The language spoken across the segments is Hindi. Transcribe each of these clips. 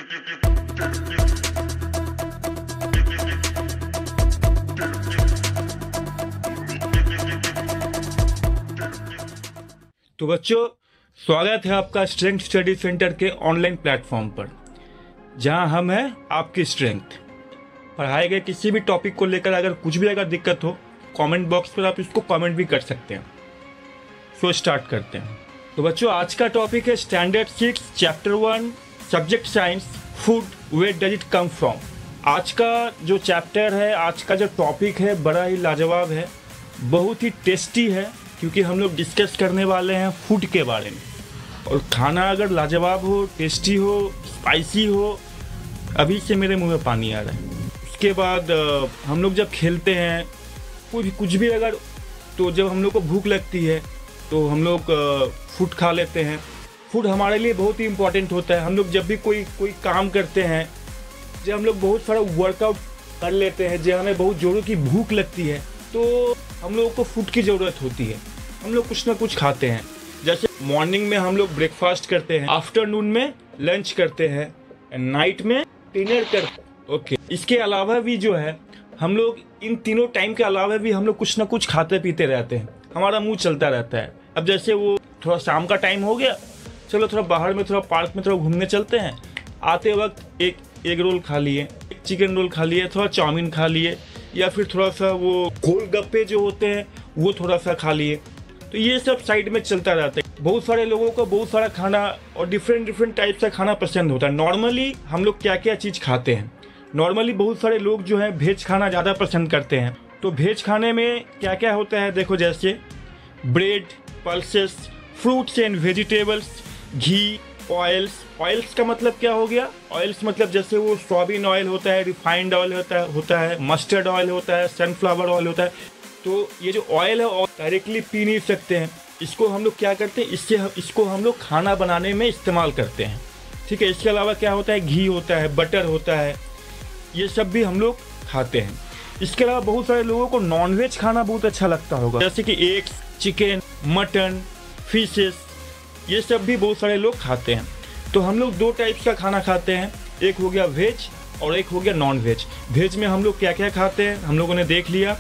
तो बच्चों, स्वागत है आपका स्ट्रेंथ स्टडी सेंटर के ऑनलाइन प्लेटफॉर्म पर, जहां हम हैं आपकी स्ट्रेंथ। पढ़ाए गए किसी भी टॉपिक को लेकर अगर कुछ भी दिक्कत हो, कमेंट बॉक्स पर आप इसको कमेंट भी कर सकते हैं। सो स्टार्ट करते हैं। तो बच्चों, आज का टॉपिक है standard 6 chapter 1 subject science, food, where does it come from. आज का जो चैप्टर है, आज का जो टॉपिक है, बड़ा ही लाजवाब है, बहुत ही टेस्टी है, क्योंकि हम लोग डिस्कस करने वाले हैं फूड के बारे में। और खाना अगर लाजवाब हो, टेस्टी हो, स्पाइसी हो, अभी से मेरे मुंह में पानी आ रहा है। उसके बाद हम लोग जब खेलते हैं कुछ भी अगर, तो जब हम लोग को भूख लगती है तो हम लोग फूड खा लेते हैं। फूड हमारे लिए बहुत ही इम्पोर्टेंट होता है। हम लोग जब भी कोई काम करते हैं, जब हम लोग बहुत सारा वर्कआउट कर लेते हैं, जब हमें बहुत ज़ोरों की भूख लगती है, तो हम लोगों को फूड की ज़रूरत होती है। हम लोग कुछ ना कुछ खाते हैं। जैसे मॉर्निंग में हम लोग ब्रेकफास्ट करते हैं, आफ्टरनून में लंच करते हैं, नाइट में डिनर करते हैं। ओके, इसके अलावा भी जो है हम लोग इन तीनों टाइम के अलावा भी हम लोग कुछ ना कुछ खाते पीते रहते हैं। हमारा मुंह चलता रहता है। अब जैसे वो थोड़ा शाम का टाइम हो गया, चलो थोड़ा बाहर में, थोड़ा पार्क में थोड़ा घूमने चलते हैं। आते वक्त एक एग रोल खा लिए, एक चिकन रोल खा लिए, थोड़ा चाउमीन खा लिए, या फिर थोड़ा सा वो गोलगप्पे जो होते हैं वो थोड़ा सा खा लिए। तो ये सब साइड में चलता रहता है। बहुत सारे लोगों को बहुत सारा खाना और डिफरेंट टाइप का खाना पसंद होता है। नॉर्मली हम लोग क्या क्या चीज़ खाते हैं? नॉर्मली बहुत सारे लोग जो है वेज खाना ज़्यादा पसंद करते हैं। तो वेज खाने में क्या क्या होता है देखो, जैसे bread, pulses, fruits and vegetables, ghee, oils का मतलब क्या हो गया? ऑयल्स मतलब जैसे वो सोयाबीन ऑयल होता है, रिफाइंड ऑयल होता है, मस्टर्ड ऑयल होता है, सनफ्लावर ऑयल होता है। तो ये जो ऑयल है, और डायरेक्टली पी नहीं सकते हैं। इसको हम लोग क्या करते हैं, इसको हम लोग खाना बनाने में इस्तेमाल करते हैं। ठीक है। इसके अलावा क्या होता है, घी होता है, बटर होता है, ये सब भी हम लोग खाते हैं। इसके अलावा बहुत सारे लोगों को नॉनवेज खाना बहुत अच्छा लगता होगा, जैसे कि एग्स, चिकन, मटन, फिशेस, ये सब भी बहुत सारे लोग खाते हैं। तो हम लोग दो टाइप्स का खाना खाते हैं, एक हो गया वेज और एक हो गया नॉन वेज। वेज में हम लोग क्या क्या खाते हैं, हम लोगों ने देख लिया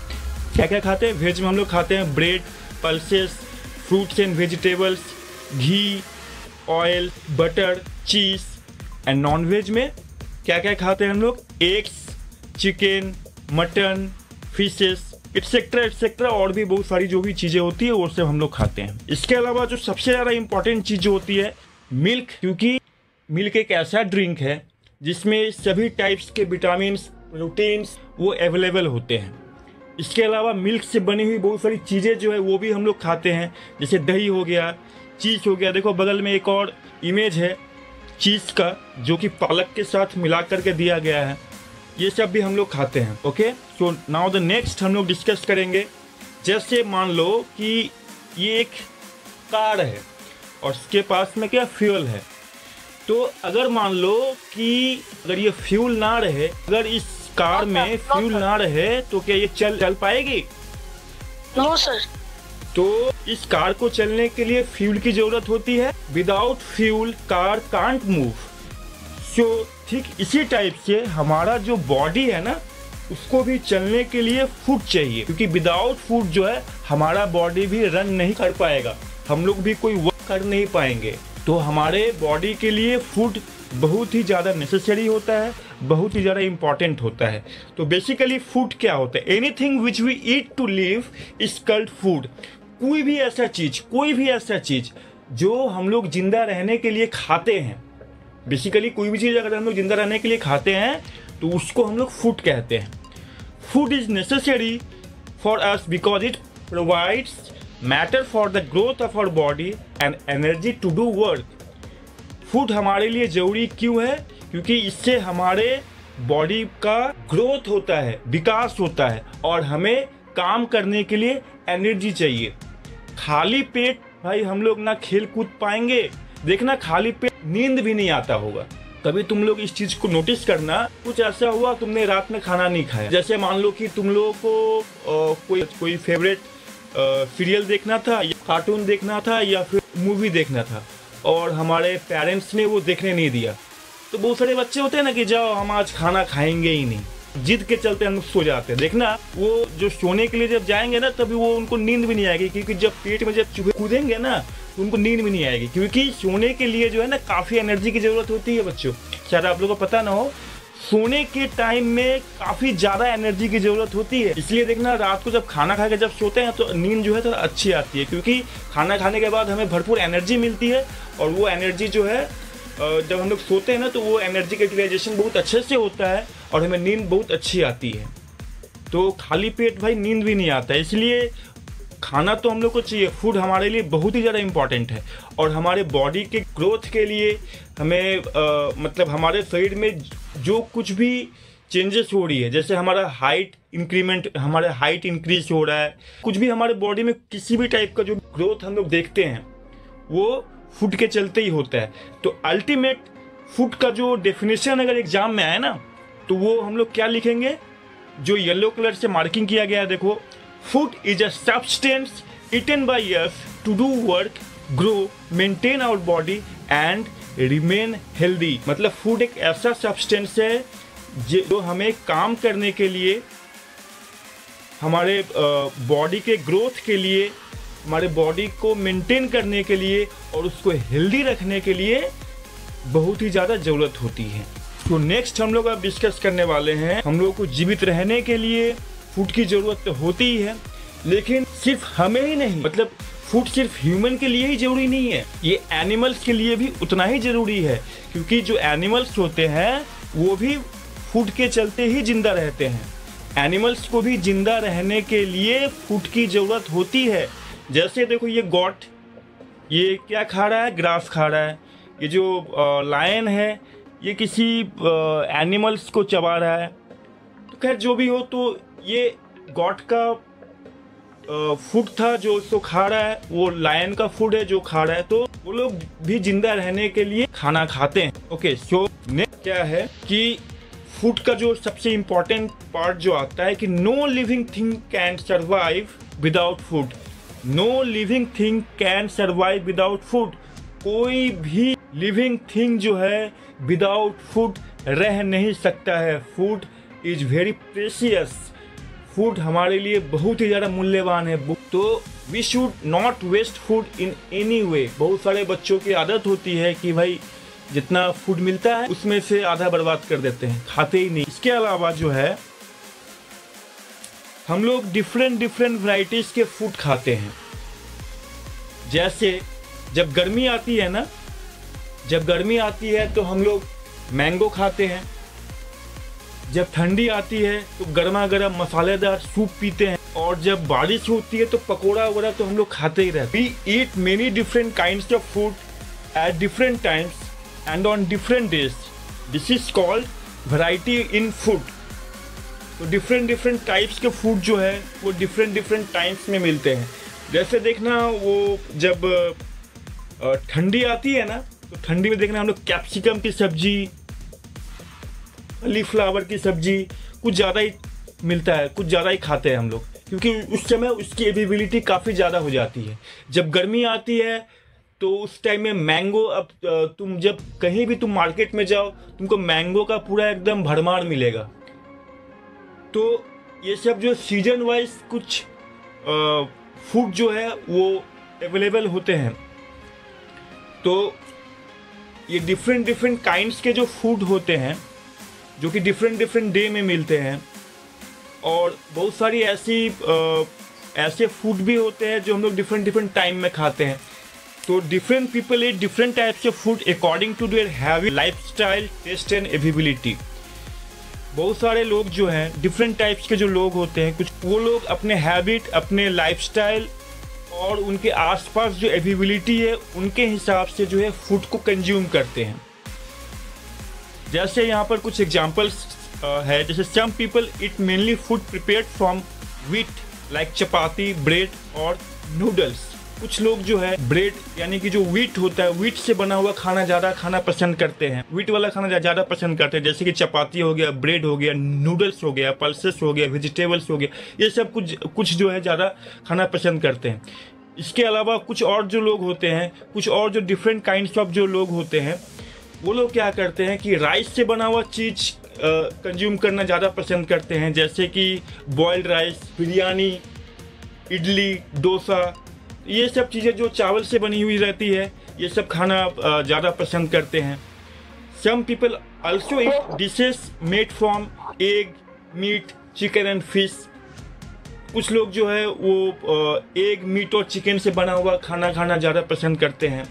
क्या क्या खाते हैं। वेज में हम लोग खाते हैं bread, pulses, fruits and vegetables, ghee, oil, butter, cheese. And non veg में क्या क्या खाते हैं हम लोग? Eggs, chicken, mutton, fishes, etcetera और भी बहुत सारी जो भी चीज़ें होती है वो सब हम लोग खाते हैं। इसके अलावा जो सबसे ज़्यादा इंपॉर्टेंट चीज़ जो होती है, मिल्क, क्योंकि मिल्क एक ऐसा ड्रिंक है जिसमें सभी टाइप्स के विटामिन्स, प्रोटीन्स वो अवेलेबल होते हैं। इसके अलावा मिल्क से बनी हुई बहुत सारी चीज़ें जो है वो भी हम लोग खाते हैं, जैसे दही हो गया, चीज़ हो गया। देखो बगल में एक और इमेज है चीज़ का, जो कि पालक के साथ मिला करके दिया गया है। ये सब भी हम लोग खाते हैं। Okay, so now the next हम लोग डिस्कस करेंगे। जैसे मान लो कि ये एक कार है और इसके पास में क्या फ्यूल है। तो अगर मान लो कि अगर ये फ्यूल ना रहे, अगर इस कार में फ्यूल ना रहे, तो क्या ये चल पाएगी? No sir. तो इस कार को चलने के लिए फ्यूल की जरूरत होती है। Without fuel car can't move. So ठीक इसी टाइप से हमारा जो बॉडी है ना, उसको भी चलने के लिए फूड चाहिए, क्योंकि विदाउट फूड जो है हमारा बॉडी भी रन नहीं कर पाएगा, हम लोग भी कोई वर्क कर नहीं पाएंगे। तो हमारे बॉडी के लिए फूड बहुत ही ज़्यादा नेसेसरी होता है, बहुत ही ज़्यादा इम्पॉर्टेंट होता है। तो बेसिकली फूड क्या होता है? Anything which we eat to live is called food. कोई भी ऐसा चीज़ जो हम लोग जिंदा रहने के लिए खाते हैं, बेसिकली कोई भी चीज़ अगर हम लोग जिंदा रहने के लिए खाते हैं तो उसको हम लोग फूड कहते हैं। Food is necessary for us because it provides matter for the growth of our body and energy to do work. Food हमारे लिए ज़रूरी क्यों है? क्योंकि इससे हमारे बॉडी का ग्रोथ होता है, विकास होता है, और हमें काम करने के लिए एनर्जी चाहिए। खाली पेट भाई हम लोग ना खेल कूद पाएंगे। देखना, खाली पेट नींद भी नहीं आता होगा। कभी तुम लोग इस चीज को नोटिस करना, कुछ ऐसा हुआ तुमने रात में खाना नहीं खाया, जैसे मान लो कि तुम लोगों को कोई फेवरेट सीरियल देखना था या कार्टून देखना था या फिर मूवी देखना था, और हमारे पेरेंट्स ने वो देखने नहीं दिया, तो बहुत सारे बच्चे होते हैं ना कि जाओ हम आज खाना खाएंगे ही नहीं, जिद के चलते हम लोग सो जाते हैं। देखना वो जो सोने के लिए जब जाएंगे ना तभी वो उनको नींद भी नहीं आएगी, क्योंकि जब पेट में जब चूहे कूदेंगे ना तो उनको नींद भी नहीं आएगी, क्योंकि सोने के लिए जो है ना काफ़ी एनर्जी की ज़रूरत होती है बच्चों। शायद आप लोगों को पता ना हो, सोने के टाइम में काफ़ी ज़्यादा एनर्जी की ज़रूरत होती है। इसलिए देखना रात को जब खाना खा के जब सोते हैं तो नींद जो है तो अच्छी आती है, क्योंकि खाना खाने के बाद हमें भरपूर एनर्जी मिलती है और वो एनर्जी जो है जब हम लोग सोते हैं ना तो वो एनर्जी का यूटिलाइजेशन बहुत अच्छे से होता है और हमें नींद बहुत अच्छी आती है। तो खाली पेट भाई नींद भी नहीं आता है, इसलिए खाना तो हम लोग को चाहिए। फूड हमारे लिए बहुत ही ज़्यादा इम्पॉर्टेंट है और हमारे बॉडी के ग्रोथ के लिए हमें मतलब हमारे शरीर में जो कुछ भी चेंजेस हो रही है, जैसे हमारा हाइट इंक्रीमेंट, हमारा हाइट इंक्रीज हो रहा है, कुछ भी हमारे बॉडी में किसी भी टाइप का जो ग्रोथ हम लोग देखते हैं वो फूड के चलते ही होता है। तो अल्टीमेट फूड का जो डेफिनेशन अगर एग्जाम में आए ना तो वो हम लोग क्या लिखेंगे, जो येलो कलर से मार्किंग किया गया है, देखो, food is a substance eaten by us to do work, grow, maintain our body and remain healthy. मतलब फूड एक ऐसा सब्सटेंस है जो हमें काम करने के लिए, हमारे बॉडी के ग्रोथ के लिए, हमारे बॉडी को मेंटेन करने के लिए और उसको हेल्दी रखने के लिए बहुत ही ज़्यादा ज़रूरत होती है। तो नेक्स्ट हम लोग अब डिस्कस करने वाले हैं, हम लोग को जीवित रहने के लिए फूड की ज़रूरत तो होती ही है, लेकिन सिर्फ हमें ही नहीं, मतलब फूड सिर्फ ह्यूमन के लिए ही ज़रूरी नहीं है, ये एनिमल्स के लिए भी उतना ही ज़रूरी है, क्योंकि जो एनिमल्स होते हैं वो भी फूड के चलते ही जिंदा रहते हैं। एनिमल्स को भी जिंदा रहने के लिए फूड की ज़रूरत होती है। जैसे देखो ये गॉट, ये क्या खा रहा है, ग्रास खा रहा है। ये जो लायन है ये किसी एनिमल्स को चबा रहा है। तो खैर जो भी हो, तो ये गॉट का फूड था जो उसको खा रहा है, वो लायन का फूड है जो खा रहा है, तो वो लोग भी जिंदा रहने के लिए खाना खाते हैं। ओके, सो नेक्स्ट क्या है कि फूड का जो सबसे इम्पोर्टेंट पार्ट जो आता है कि no living thing can survive without food. No living thing can survive without food. कोई भी लिविंग थिंग जो है विदाउट फूड रह नहीं सकता है। Food is very precious. Food हमारे लिए बहुत ही ज़्यादा मूल्यवान है। तो we should not waste food in any way. बहुत सारे बच्चों की आदत होती है कि भाई जितना फूड मिलता है उसमें से आधा बर्बाद कर देते हैं, खाते ही नहीं। इसके अलावा जो है हम लोग डिफरेंट वैरायटीज के फूड खाते हैं। जैसे जब गर्मी आती है ना, जब गर्मी आती है तो हम लोग मैंगो खाते हैं। जब ठंडी आती है तो गर्मा गर्म मसालेदार सूप पीते हैं। और जब बारिश होती है तो पकोड़ा वगैरह तो हम लोग खाते ही रहते हैं। We eat many different kinds of food at different times and on different days. This is called variety in food. तो डिफरेंट टाइप्स के फूड जो है वो डिफरेंट टाइम्स में मिलते हैं। जैसे देखना, वो जब ठंडी आती है ना तो ठंडी में देखना हम लोग कैप्सिकम की सब्जी, कॉलीफ्लावर की सब्जी कुछ ज़्यादा ही मिलता है, कुछ ज़्यादा ही खाते हैं हम लोग, क्योंकि उस समय उसकी अवेलेबिलिटी काफ़ी ज़्यादा हो जाती है। जब गर्मी आती है तो उस टाइम में मैंगो, अब तुम जब कहीं भी तुम मार्केट में जाओ तुमको मैंगो का पूरा एकदम भरमार मिलेगा। तो ये सब जो सीजन वाइज कुछ फूड जो है वो अवेलेबल होते हैं। तो ये डिफरेंट काइंड्स के जो फूड होते हैं जो कि डिफरेंट डे में मिलते हैं। और बहुत सारी ऐसे फूड भी होते हैं जो हम लोग डिफरेंट टाइम में खाते हैं। तो different people eat different types of food according to their habit, lifestyle, taste and availability. बहुत सारे लोग जो हैं, डिफरेंट टाइप्स के जो लोग होते हैं, कुछ वो लोग अपने हैबिट, अपने लाइफस्टाइल और उनके आसपास जो अवेलेबिलिटी है उनके हिसाब से जो है फूड को कंज्यूम करते हैं। जैसे यहाँ पर कुछ एग्जांपल्स है। जैसे some people eat mainly food prepared from wheat like chapati, bread और नूडल्स। कुछ लोग जो है ब्रेड यानी कि जो व्हीट होता है, व्हीट से बना हुआ खाना ज़्यादा खाना पसंद करते हैं। व्हीट वाला खाना ज़्यादा पसंद करते हैं, जैसे कि चपाती हो गया, ब्रेड हो गया, नूडल्स हो गया, पल्सेस हो गया, वेजिटेबल्स हो गया, ये सब कुछ जो है ज़्यादा खाना पसंद करते हैं। इसके अलावा कुछ और जो लोग होते हैं, कुछ और जो डिफरेंट काइंड्स ऑफ जो लोग होते हैं वो लोग क्या करते हैं कि राइस से बना हुआ चीज़ कंज्यूम करना ज़्यादा पसंद करते हैं, जैसे कि बॉइल्ड राइस, बिरयानी, इडली, डोसा, ये सब चीज़ें जो चावल से बनी हुई रहती है, ये सब खाना ज़्यादा पसंद करते हैं। Some people also eat dishes made from egg, meat, chicken and fish. कुछ लोग जो है वो एग, मीट और चिकन से बना हुआ खाना खाना ज़्यादा पसंद करते हैं।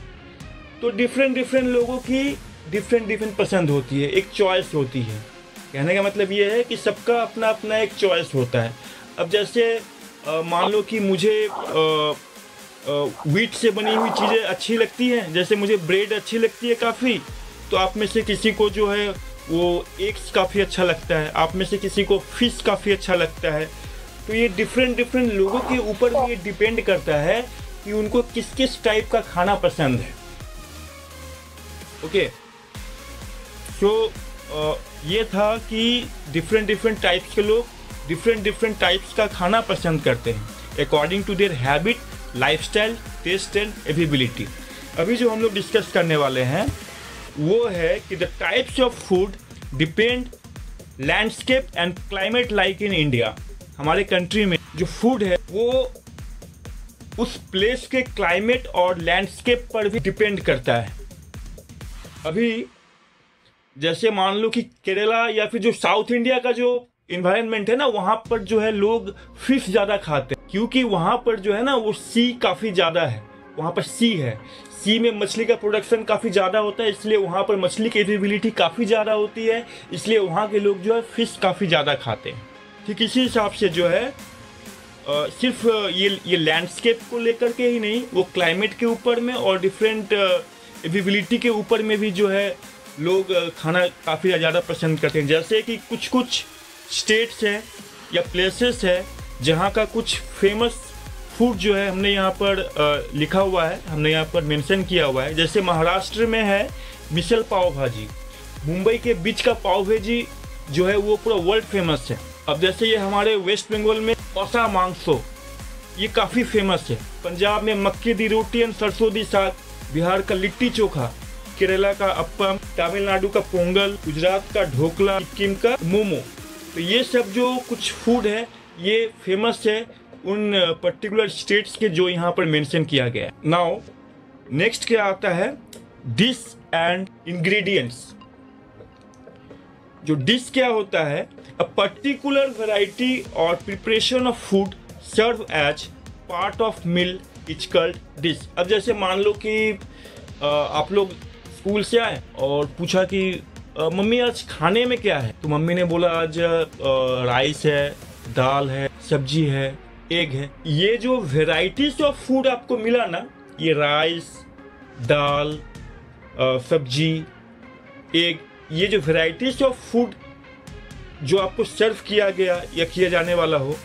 तो डिफरेंट लोगों की डिफरेंट पसंद होती है, एक चॉइस होती है। कहने का मतलब ये है कि सबका अपना अपना एक चॉइस होता है। अब जैसे मान लो कि मुझे व्हीट से बनी हुई चीज़ें अच्छी लगती हैं, जैसे मुझे ब्रेड अच्छी लगती है काफ़ी, तो आप में से किसी को जो है वो एग्स काफ़ी अच्छा लगता है, आप में से किसी को फिश काफ़ी अच्छा लगता है। तो ये डिफरेंट लोगों के ऊपर ये डिपेंड करता है कि उनको किस किस टाइप का खाना पसंद है। ओके, सो ये था कि डिफरेंट टाइप्स के लोग डिफरेंट टाइप्स का खाना पसंद करते हैं according to their habit, lifestyle, taste and availability. अभी जो हम लोग डिस्कस करने वाले हैं वो है कि the types of food depend landscape and climate. Like in India, हमारे कंट्री में जो फूड है वो उस प्लेस के क्लाइमेट और लैंडस्केप पर भी डिपेंड करता है। अभी जैसे मान लो कि केरला या फिर जो साउथ इंडिया का जो इन्वायरमेंट है ना, वहाँ पर जो है लोग फिश ज़्यादा खाते हैं, क्योंकि वहाँ पर जो है ना वो सी काफ़ी ज़्यादा है, वहाँ पर सी है, सी में मछली का प्रोडक्शन काफ़ी ज़्यादा होता है, इसलिए वहाँ पर मछली की अवेलेबिलिटी काफ़ी ज़्यादा होती है, इसलिए वहाँ के लोग जो है फिश काफ़ी ज़्यादा खाते हैं। ठीक इसी हिसाब से जो है सिर्फ ये लैंडस्केप को लेकर के ही नहीं, वो क्लाइमेट के ऊपर में और डिफरेंट अवेलेबिलिटी के ऊपर में भी जो है लोग खाना काफ़ी ज़्यादा पसंद करते हैं। जैसे कि कुछ स्टेट्स हैं या प्लेसेस है जहाँ का कुछ फेमस फूड जो है हमने यहाँ पर लिखा हुआ है, हमने यहाँ पर मेंशन किया हुआ है। जैसे महाराष्ट्र में है मिसल पाव भाजी, मुंबई के बीच का पाव भाजी जो है वो पूरा वर्ल्ड फेमस है। अब जैसे ये हमारे वेस्ट बंगाल में औसा मांगसो, ये काफ़ी फेमस है। पंजाब में मक्की दी रोटी एंड सरसों दी साग, बिहार का लिट्टी चोखा, केरला का अप्पम, तमिलनाडु का पोंगल, गुजरात का ढोकला, सिक्किम का मोमो। तो ये सब जो कुछ फूड है ये फेमस है उन पर्टिकुलर स्टेट्स के जो यहाँ पर मेंशन किया गया है। नाउ नेक्स्ट क्या आता है, डिश एंड इंग्रेडिएंट्स। जो डिश क्या होता है, अ पर्टिकुलर वैरायटी और preparation of food serve as part of meal is called dish. अब जैसे मान लो कि आप लोग स्कूल से आए और पूछा कि मम्मी आज खाने में क्या है, तो मम्मी ने बोला आज राइस है, दाल है, सब्जी है, एग है। ये जो वेराइटीज ऑफ फूड आपको मिला ना, ये राइस, दाल, सब्जी, एग, ये जो वेराइटीज ऑफ फूड जो आपको सर्व किया गया या किया जाने वाला हो,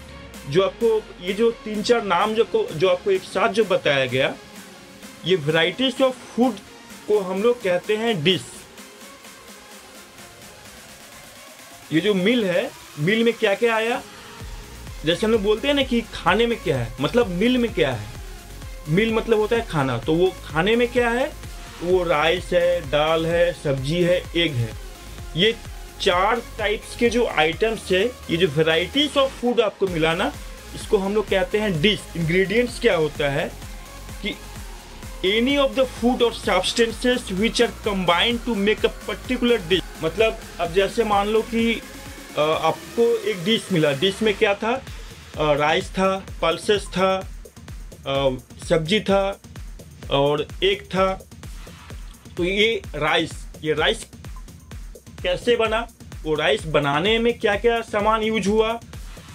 जो आपको ये जो 3-4 नाम जो आपको एक साथ जो बताया गया, ये वेराइटीज ऑफ फूड को हम लोग कहते हैं डिश। ये जो मील है, मील में क्या क्या आया, जैसे हम लोग बोलते हैं ना कि खाने में क्या है, मतलब मील में क्या है। मील मतलब होता है खाना, तो वो खाने में क्या है, वो राइस है, दाल है, सब्जी है, एग है। ये 4 टाइप्स के जो आइटम्स है, ये जो वेराइटीज ऑफ फूड आपको मिला ना, इसको हम लोग कहते हैं डिश। इंग्रेडिएंट्स क्या होता है कि एनी ऑफ द फूड और substances which are combined to make a particular dish. मतलब अब जैसे मान लो कि आपको एक डिश मिला, डिश में क्या था, राइस था, पल्सेस था, सब्जी था और एग था। तो ये राइस कैसे बना, वो राइस बनाने में क्या क्या सामान यूज हुआ,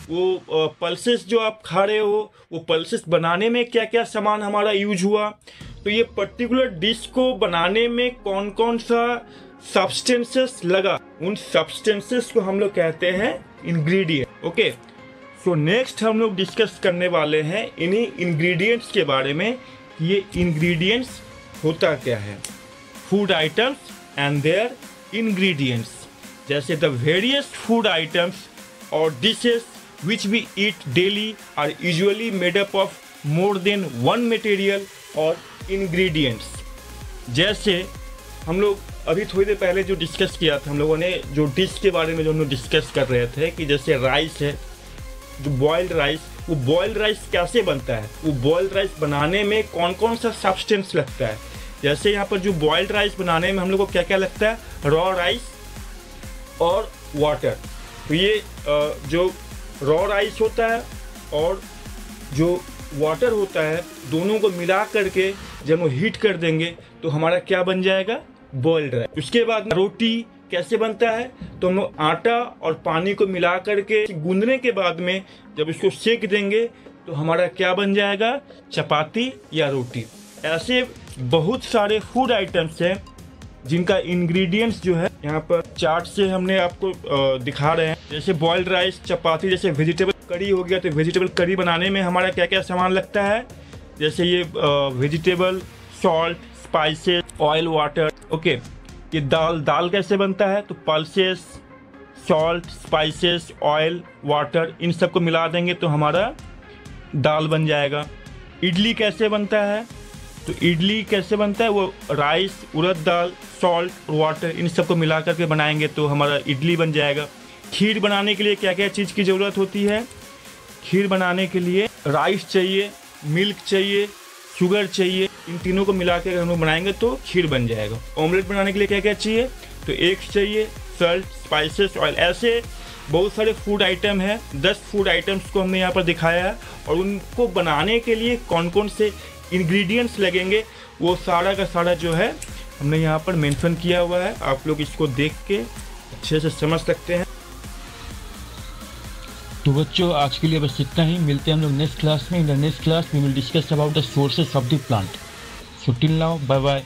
वो पल्सेस जो आप खा रहे हो, वो पल्सेस बनाने में क्या क्या सामान हमारा यूज हुआ। तो ये पर्टिकुलर डिश को बनाने में कौन कौन सा सब्सटेंसेस लगा, उन सब्सटेंसेस को हम लोग कहते हैं इंग्रेडिएंट। ओके, सो नेक्स्ट हम लोग डिस्कस करने वाले हैं इन्हीं इंग्रेडिएंट्स के बारे में कि ये इंग्रेडिएंट्स होता क्या है। Food items and their ingredients. जैसे द वेरियस फूड आइटम्स और dishes which we eat daily are usually made up of more than one material or ingredients। जैसे हम लोग अभी थोड़ी देर पहले जो डिस्कस किया था, हम लोगों ने जो डिश के बारे में जो हम लोग डिस्कस कर रहे थे कि जैसे राइस है, जो बॉइल्ड राइस, वो बॉइल्ड राइस कैसे बनता है, वो बॉइल्ड राइस बनाने में कौन कौन सा सब्सटेंस लगता है। जैसे यहाँ पर जो बॉइल्ड राइस बनाने में हम लोग को क्या क्या लगता है, रॉ राइस और वाटर। तो ये जो रॉ राइस होता है और जो वाटर होता है, दोनों को मिला करके जब हम हीट कर देंगे तो हमारा क्या बन जाएगा, बॉइल्ड राइस। उसके बाद रोटी कैसे बनता है, तो हम लोग आटा और पानी को मिला करके गूंदने के बाद में जब इसको सेक देंगे तो हमारा क्या बन जाएगा, चपाती या रोटी। ऐसे बहुत सारे फूड आइटम्स हैं जिनका इंग्रेडिएंट्स जो है यहाँ पर चार्ट से हमने आपको दिखा रहे हैं। जैसे बॉइल्ड राइस, चपाती, जैसे वेजिटेबल करी हो गया, तो वेजिटेबल करी बनाने में हमारा क्या क्या सामान लगता है, जैसे ये vegetable, salt, spices, oil, water. Okay, ये दाल कैसे बनता है, तो pulses, salt, spices, oil, water, इन सबको मिला देंगे तो हमारा दाल बन जाएगा। इडली कैसे बनता है, तो इडली कैसे बनता है, वो राइस, उड़द दाल, सॉल्ट, वाटर, इन सबको मिला करके बनाएंगे तो हमारा इडली बन जाएगा। खीर बनाने के लिए क्या क्या चीज़ की ज़रूरत होती है, खीर बनाने के लिए राइस चाहिए, मिल्क चाहिए, शुगर चाहिए, इन तीनों को मिला के हम लोग बनाएंगे तो खीर बन जाएगा। ऑमलेट बनाने के लिए क्या क्या चाहिए, तो एग्स चाहिए, सॉल्ट, स्पाइसेस, ऑयल। ऐसे बहुत सारे फूड आइटम हैं, 10 फूड आइटम्स को हमने यहाँ पर दिखाया है और उनको बनाने के लिए कौन कौन से इंग्रेडिएंट्स लगेंगे वो सारा का सारा जो है हमने यहाँ पर मेंशन किया हुआ है। आप लोग इसको देख के अच्छे से समझ सकते हैं। तो बच्चों, आज के लिए बस इतना ही। मिलते हैं हम लोग नेक्स्ट क्लास में। In the next class we will discuss about the sources of the plant. So till now, bye bye.